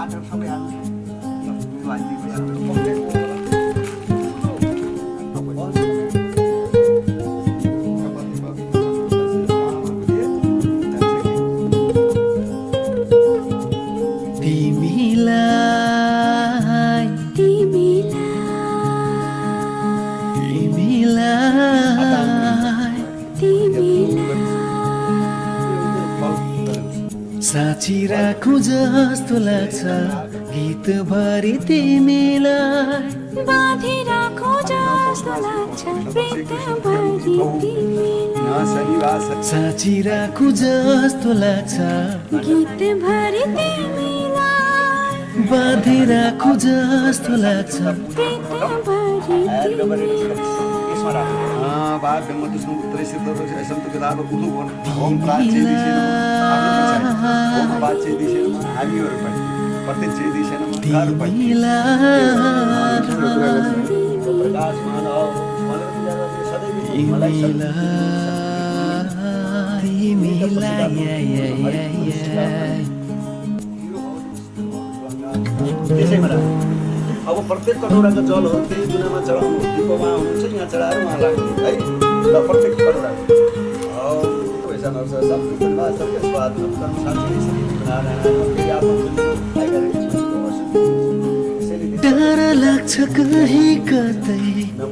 भातहरू सबै हाल्नु साँचिराखु जस्तो लाग्छ गीत भरि तिमीलाई बाँधिराखु जस्तो लाग्छ प्रीतभरि तिमीलाई साँचिराखु जस्तो लाग्छ गीतभरि तिमीलाई बाँधिराखु जस्तो लाग्छ प्रीतभरि तिमीलाई भाग मधुष्ण उत्तरै सिद्ध ऐसा तो किताब उठो ओम प्राच्य दिशेनमा ओम प्राच्य दिशेनमा हामीहरु पनि प्रत्यक्ष दिशेनमा घर पनि प्रकाश मानव मलाई त्यसैमा अब प्रत्येक कटौराको जलहरू त्यही दुनामा चढाउनु दिपमा हुनुहुन्छ यहाँ चढाएर उहाँ लाग्नु है ल प्रत्येक कटौरा डर लाग्छ कहीँ कतै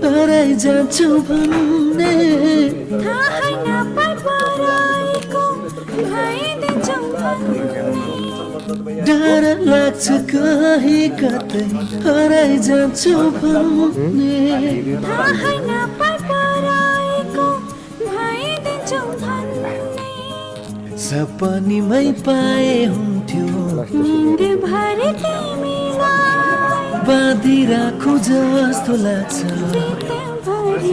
हराइ जान्छु भन्ने थाहै नपाएको भइदिन्छु डर लाग्छ कहीँ कतै हराइ जान्छु भन्ने थाहै नपाएको भइदिन्छु भन्ने सपनीमै पाए हुन्थ्यो निन्दभरि तिमीलाई बाँधिराखु जस्तो लाग्छ प्रीतभरि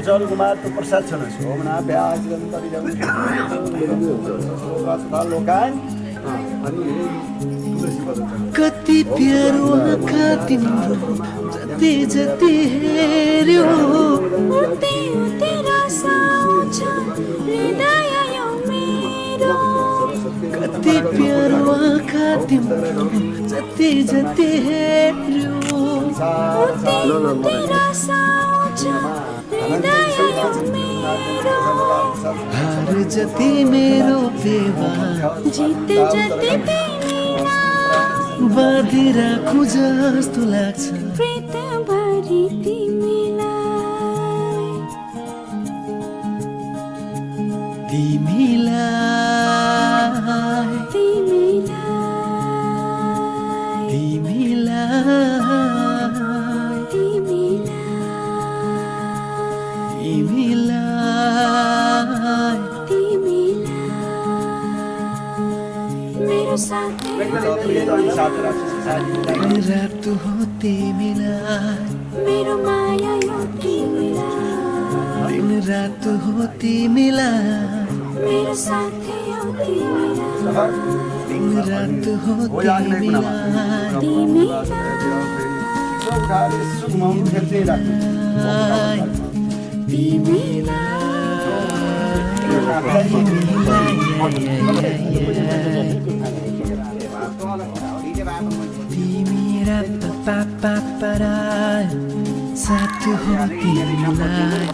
जलकुमार तो प्रसाद छन् सोमना ब्याज लोकान कति प्यारो आँखा तिम्रो जति जति हेर्यो उति उति रसाउँछ हृदय यो मेरो कति प्यारो आँखा तिम्रो जति जति हेर्यो उति उति रसाउँछ हृदय यो मेरो हार जति मेरो देवा जित जति तिमीलाई बाँधिराखु जस्तो लाग्छ प्रीतभरि तिमीलाई तिमीलाई तिमीलाई तिमीलाई तिमीलाई मेरो साथी रात हो तिमीलाई मेरो माया यो तिमीलाई दिन रात हो तिमीलाई मेरो साथी यो तिमीलाई दिन रात हो तिमीलाई तिमीरा पापा साथ हो तिमीलाई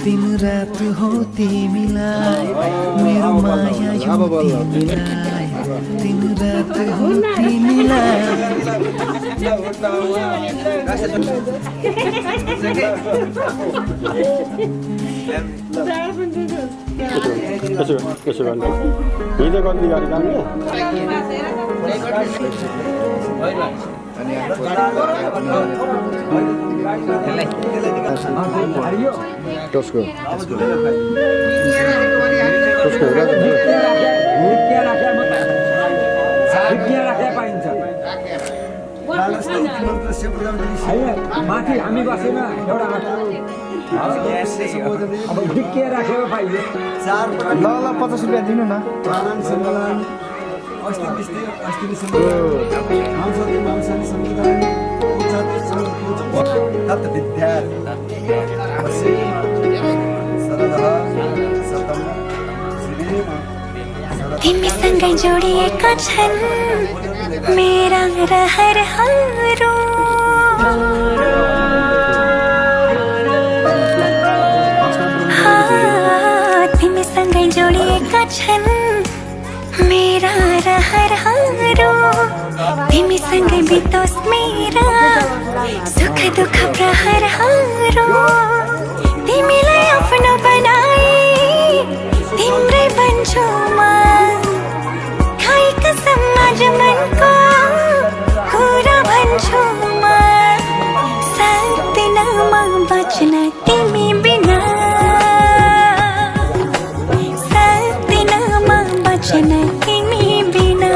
दिन रात हो तिमीलाई मेरो माया यो तिमीलाई दिन रात हो तिमीलाई कसो गर्नु हिँड्दै गर्नु गाडी काम कसको राष्ट्र मुख्यमन्त्री प्रधानमन्त्री होइन माथि हामी बसेन एउटा अब डिक्किएर राख्यो भाइले 4 ल 50 रुपियाँ दिनु न प्राण सङ्कलन अस्ति सङ्कलन मांसाहारी सङ्कलन तत् विद्या तिमीसँगै जोडिएका छन् मेरा रहरहरू तिमीसँगै जोडिएका छन् मेरा रहरहरू तिमीसँगै बितोस् मेरा सुख दुःख प्रहरहरू तिमीलाई आफ्नो बनाए तिम्रै बन्छु म खाइ कसम आज मनको कुरा भन्छु म सक्दिन म बच्न तिमी बिना सक्दिन म बच्न तिमी बिना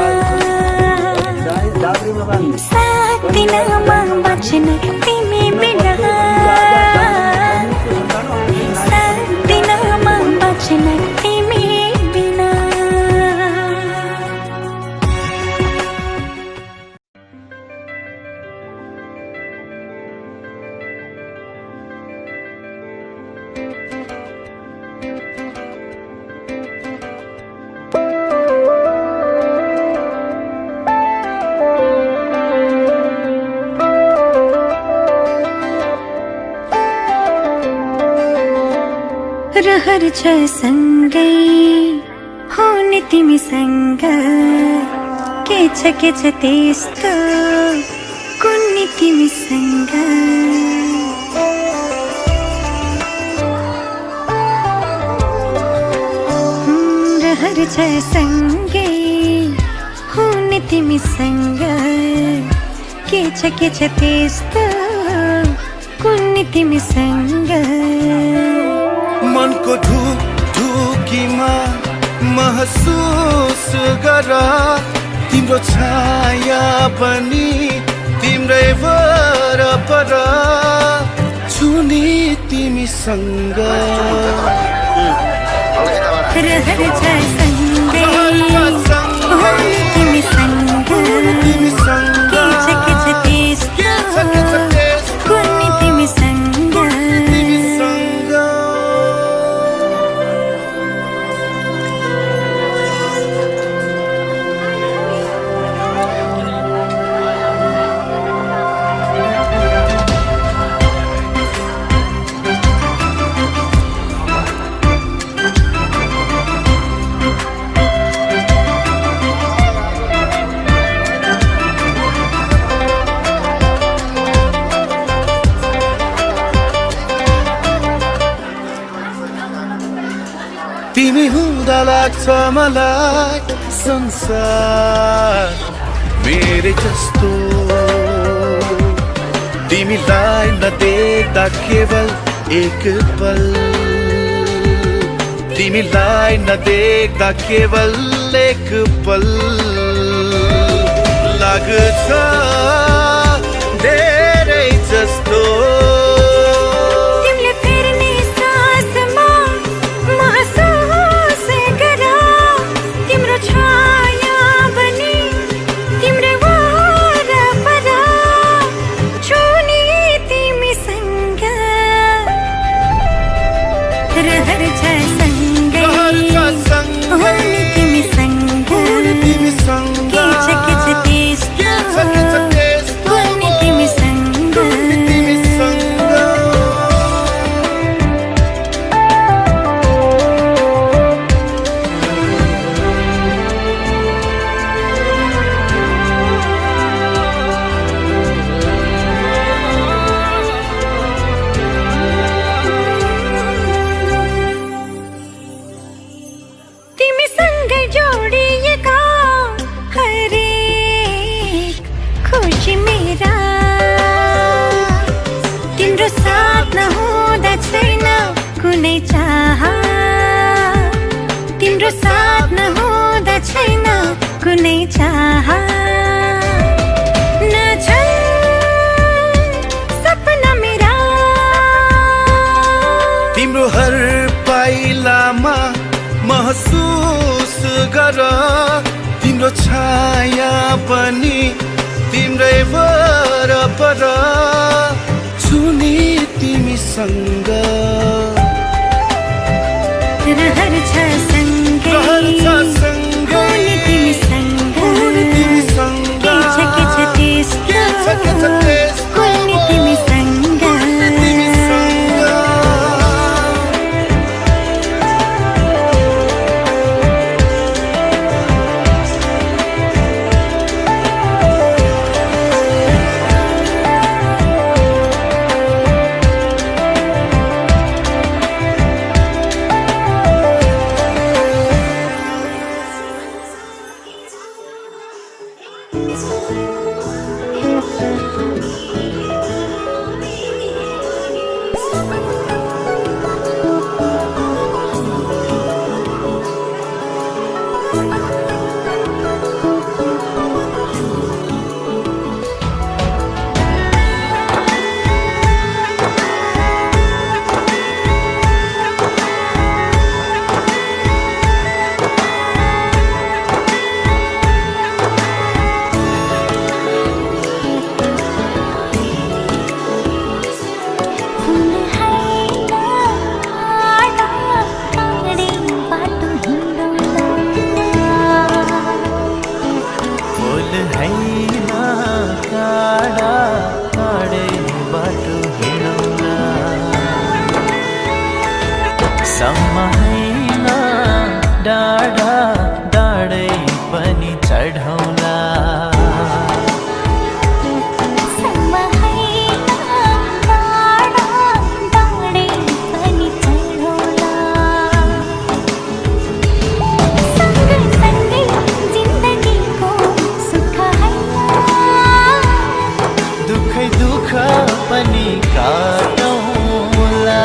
सक्दिन म बच्न तिमी बिना सक्दिन म बच्न तिमी बिना रहर छ सँगै हुने तिमीसँग के छ त्यस्तो कुन्नी तिमीसँग रहर छ सँगै हुने तिमीसँग के छ त्यस्तो कुन्नी तिमीसँग मनको ढुकीमा महसुस गर तिम्रो छाया पनि तिम्रै वरपर छुनी तिमीसँग रहर छ सँगै हुने तिमीसँग के छ त्यस्तो कुन्नी तिमीसँग तिमी हुँदा लाग्छ मलाई संसार मेरे जस्तो तिमीलाई नदेख्दा केवल एक पल तिमीलाई नदेख्दा केवल एक पल लाग्छ धेरै जस्तो तिम्रो साथ नहुँदा छैन कुनै चाह नछन् छाया पनि तिम्रै वरपर छुनी तिमीसँग रहर छ सँगै हुने तिमीसँग के छ त्यस्तो कुल्ने तिमीसँग सम्मैना डाडा डाडै पनि चढौला दुखै दुख पनि काटौला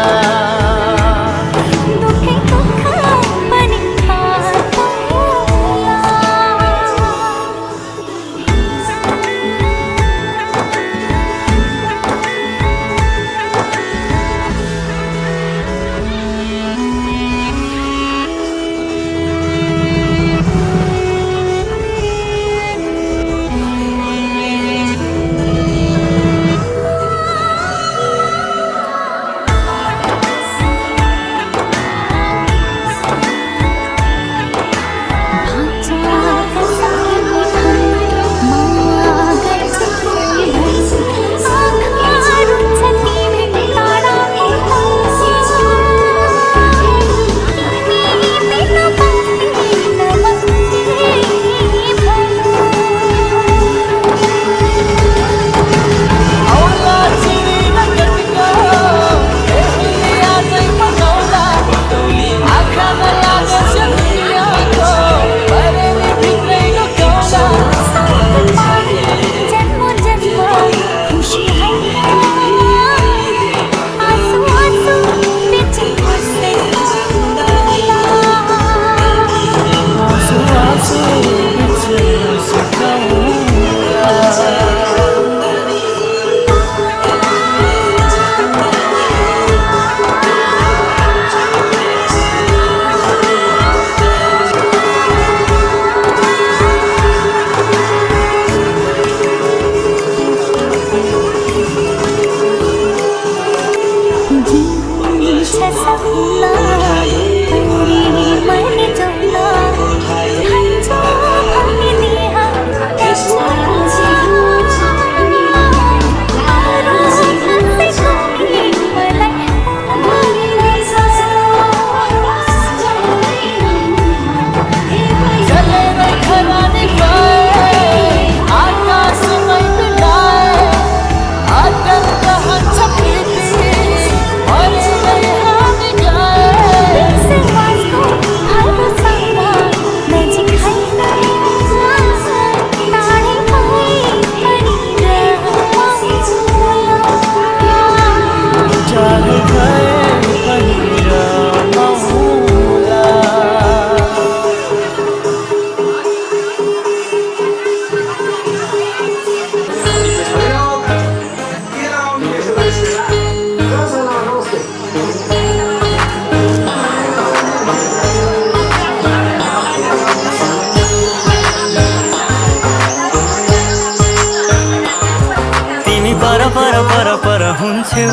हुन्छौ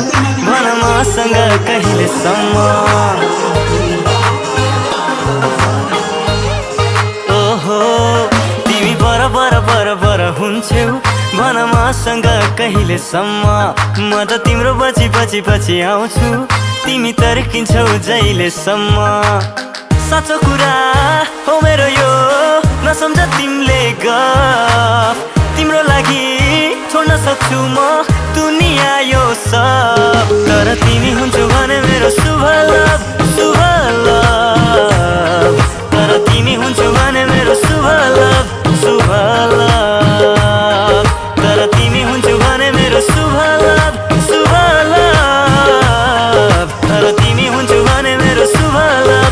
भन मसँग कहिलेसम्म ओहो तिमी बर हुन्छौ भन मसँग कहिलेसम्म म त तिम्रो पछि आउँछु तिमी तर्किन्छौ जहिलेसम्म साँचो कुरा हो मेरो यो नसम्झ तिमीले गफ तिम्रो लागि छोड्न सक्छु म दुनिया यो सब तर तिमी हुन्छौ भने मेरो शुभ लभ तर तिमी हुन्छौ भने मेरो शुभ लभ तर तिमी हुन्छौ भने मेरो शुभ लभ तर तिमी हुन्छौ भने मेरो शुभ लभ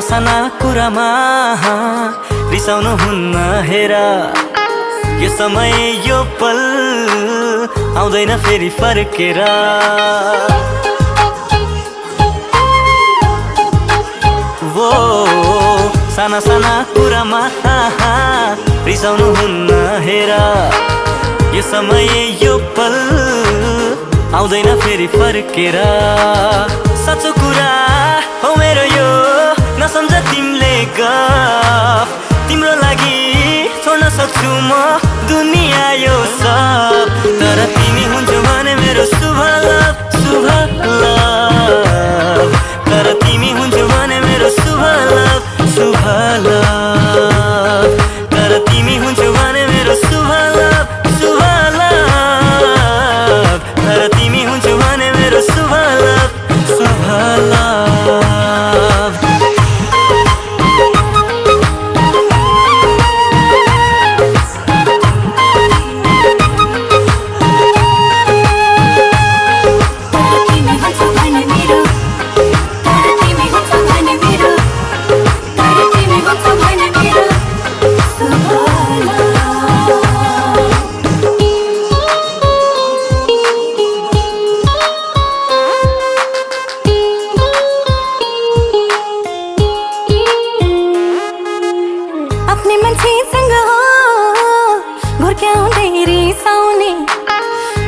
साना कुरामा रिसाउनु हुन्न हेर यो समय यो पल आउँदैन फेरि फर्केर वो साना कुरामा रिसाउनु हुन्न हेर यो समय यो पल आउँदैन फेरि फर्केर साँचो कुरा हो मेरो यो नसम्झ तिमीले गफ तिम्रो लागि छोड्न सक्छु म दुनिया यो सब तर तिमी हुन्छौ भने मेरो शुभ लभ तर तिमी हुन्छौ भने मेरो शुभ लभ तर तिमी हुन्छौ भने मेरो शुभ लभ तर तिमी हुन्छौ भने मेरो शुभ लभ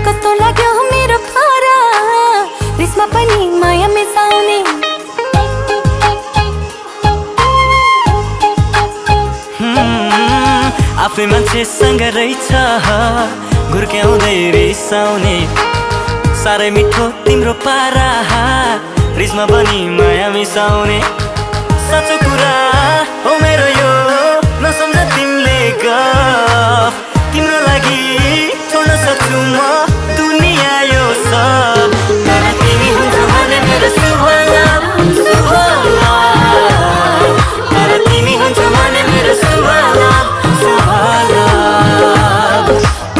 कस्तो लाग्यो मेरो खरा रिसमा पनि माया मिसाउने आफ्नै मान्छेसँग रहेछ घुर्क्याउँदै रिसाउने साह्रै मिठो तिम्रो पारा रिसमा पनि माया मिसाउने साँचो कुरा हो मेरो यो नसम्झ तिमीले गफ तिम्रो लागि छोड्न सक्छु म दुनिया यो सब तर तिमी हुन्छौ भने मेरो शुभ लभ तर तिमी हुन्छौ भने मेरो शुभ लभ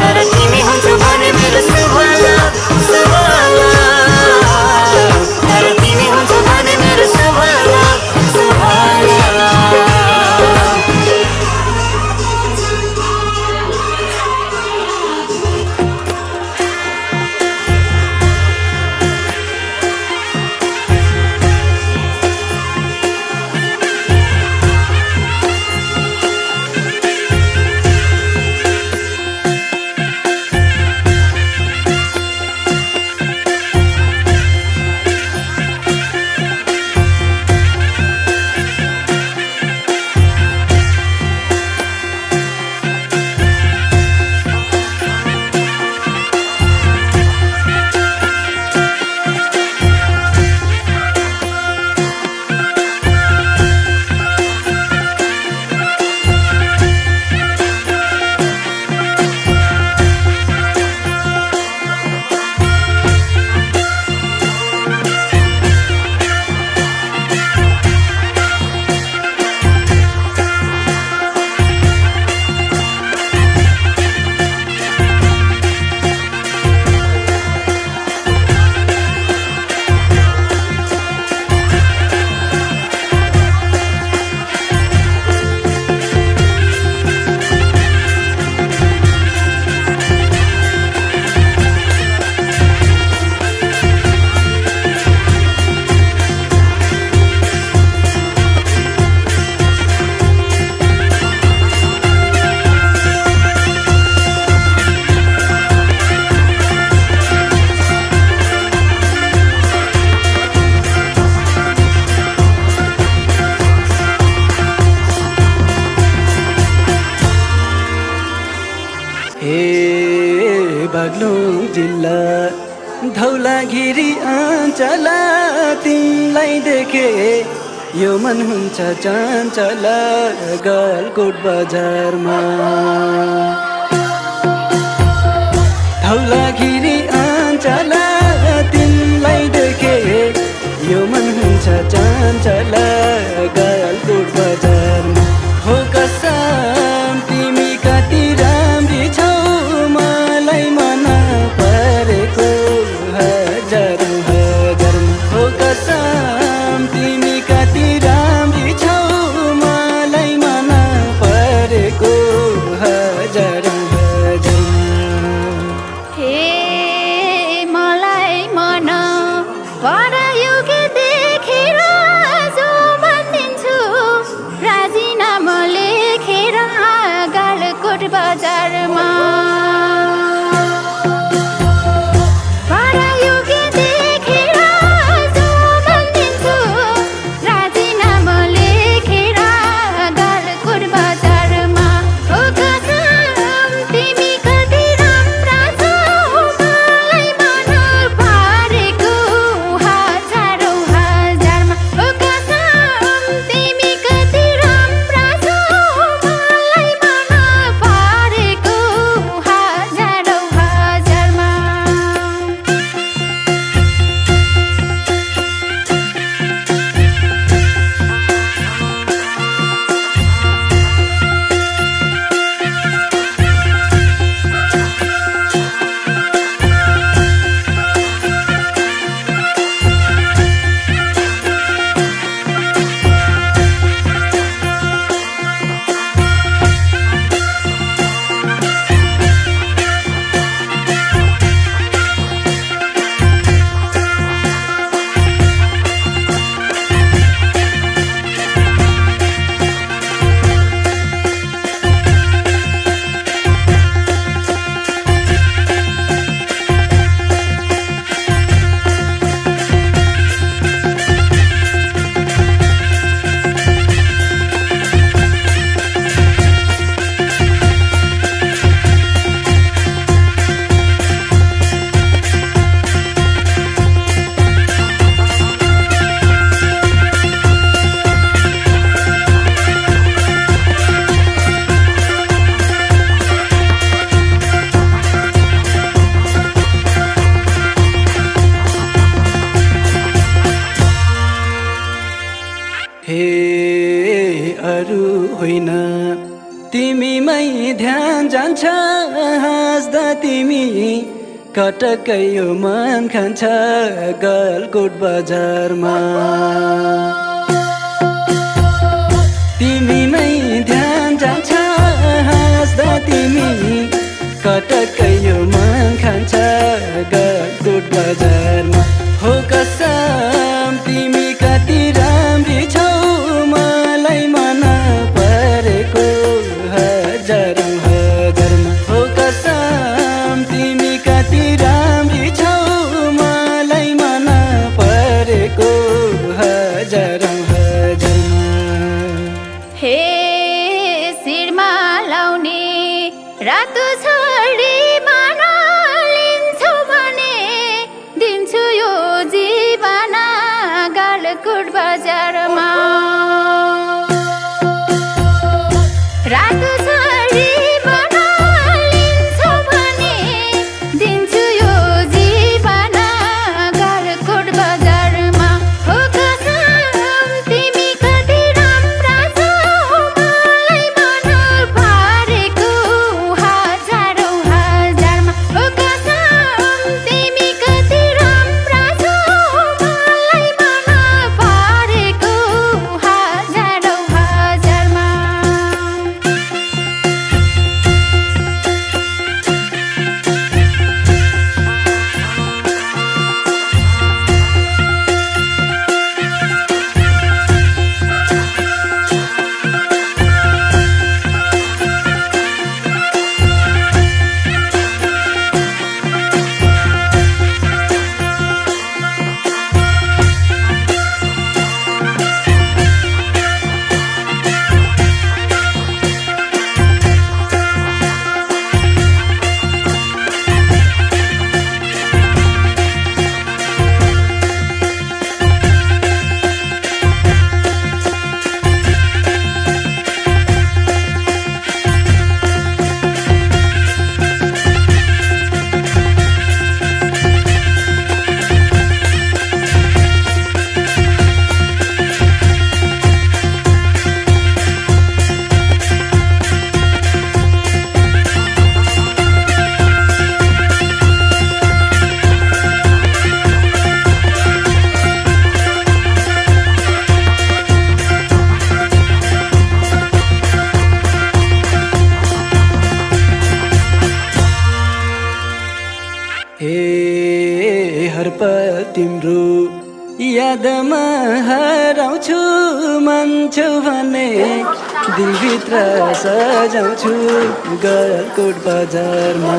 तर तिमी हुन्छौ भने मेरो शुभ लभ तर तिमी हुन्छौ भने मेरो शुभ लभ हे बागलुङ जिल्ला धौलागिरी अञ्चल तिमीलाई देखे यो मन हुन्छ चञ्चल गलकोट बजारमा धौलागिरी अञ्चल तिमीलाई देखे यो मन हुन्छ चञ्चल गलकोट बजारमा हो कसम तिमी कति राम्री छौ मलाई मन परेको हजारौँ हजारमा हो कसम तिमी कति राम्री छौ मलाई मन परेको हजारौँ हजारमा हे मलाई मन परायो के देखेर जो भनिदिन्छु राजीनामा लेखेर गलकोट बजारमा परायो के देखेर जो भनिदिन्छु राजीनामा लेखेर गलकोट बजारमा हो कसम तिमी कति राम्रा छौ मलाई मन परेको हजारौँ हजारमा हो कसम तिमी कति राम्रा छौ मलाई मन परेको हजारौँ हजारमा हे अरू होइन तिमीमै ध्यान जान्छ हाँस्दा तिमी कटक्कै यो मन खान्छ गलकोट बजारमा तिमीमै ध्यान जान्छ हाँस्दा तिमी कटक्कै यो मन खान्छ गलकोट बजारमा हो कसम तिमी कति राम्री छौ मलाई मन परेको हजारौँ हजारमा हो कसम तिमी कति राम्री छौ मलाई मन परेको हजारौँ हजारमा हे शिरमा लाउने रातो छोडी माना हे हर पल तिम्रो यादमा हराउँछु मान्छौ भने दिलभित्र सजाउँछु गलकोट बजारमा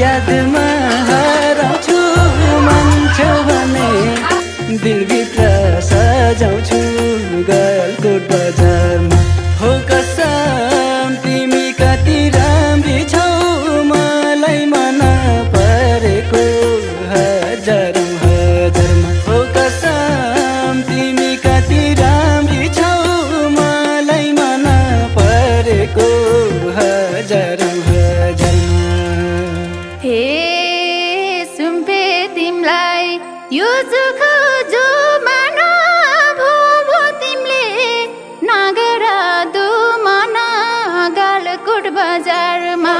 यादमा हराउँछु मान्छौ भने दिलभित्र सजाउँछु गलकोट बजारमा हो कसम तिमी कति राम्री छौ मलाई मन परेको हजारौँ हजारमा हो कसम तिमी कति राम्री छौ मलाई मन परेको हजारौँ हजारमा हे सुम्पे तिमलाई यो सुख जो माना भो तिमीले नागर दो माना गलकोट बजारमा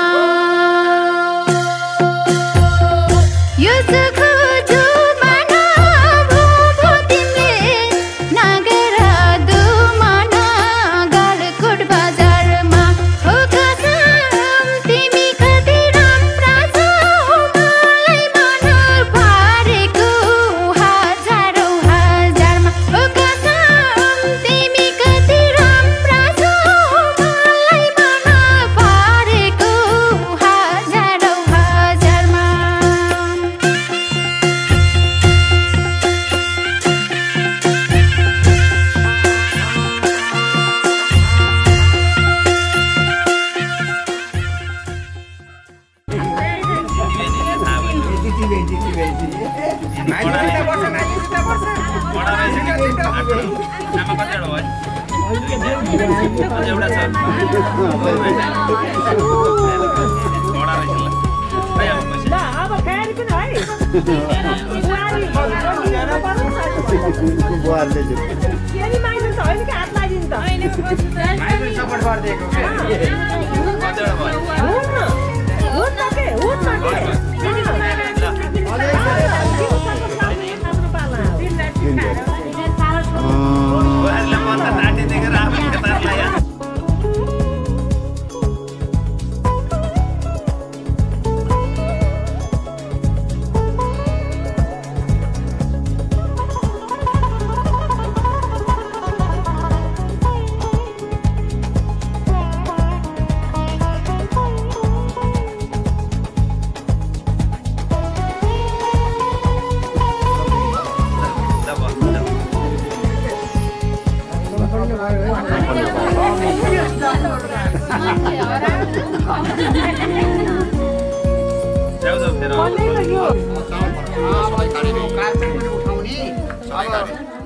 यो सुख जो माना भो तिमीले नागर दो माना गलकोट बजारमा हो कसम तिमी कति राम्रा छौ मलाई मन परेको हजारौँ हजारमा हो कसम तिमी कति राम्रा छौ मलाई मन परेको हजारौँ हजारमा उठाउने